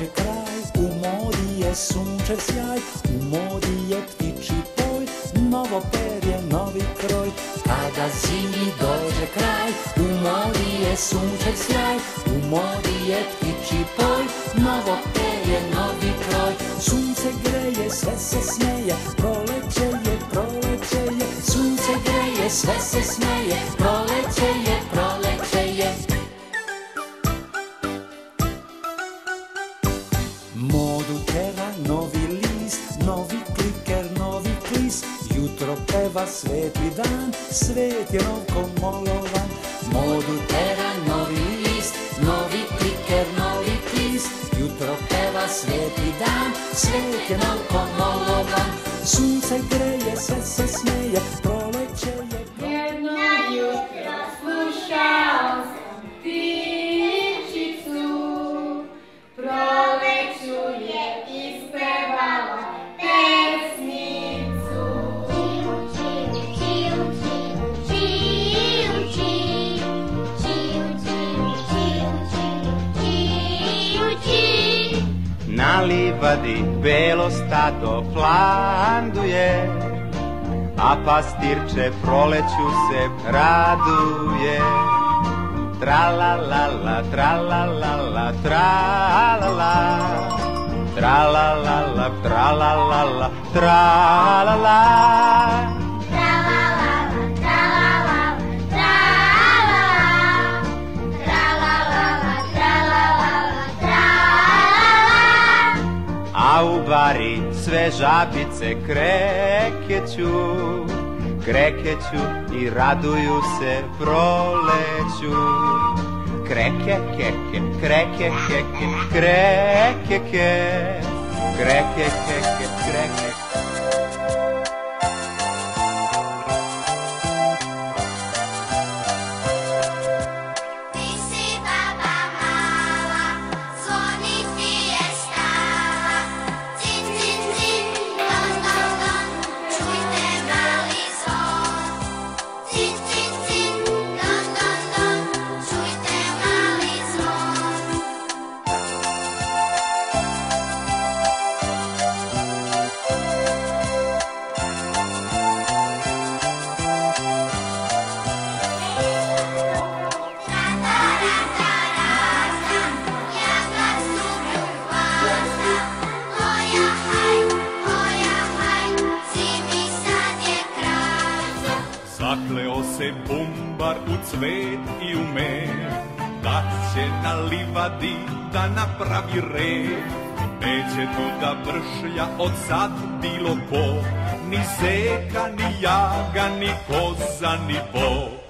dođe kraj, u modi je sunčev sjaj, u modi je ptiči poj, novo perje, novi kroj. Kada zimi dođe kraj, u modi je sunčev sjaj, u modi je ptiči poj, novo perje, novi kroj. Sunce greje, sve se smeje, proleće je, sunce greje, sve se smeje, proleće je, proleće je. Modu tera novi list, novi kliker, novi klis, jutro peva sveti dan, svet je novko molovan. Modu tera novi list, novi kliker, novi klis, jutro peva sveti dan, svet je novko molovan. Sunce greje, sve se smeje, proleće je. Jedno jutro slušao sam ptičicu, proleću je ispevala pesmicu. Čiu, čiu, čiu, čiu, čiu, čiu, čiu, čiu, čiu, čiu. Na livadi belo stado planduje, a pastirče proleću se raduje. Tra-la-la-la, tra-la-la-la, tra-la-la, tra-la-la-la, tra-la-la-la, tra-la-la. A u bari sve žabice krekeću i raduju se proleću. Kreke, keke, kreke, keke, kreke, ke, kreke, keke, kreke. Zakleo se bumbar u cvet i u med, da će na livadi da napravi red. Neće tu da vršlja od sad bilo ko, ni zeka, ni jaga, ni koza, ni bo.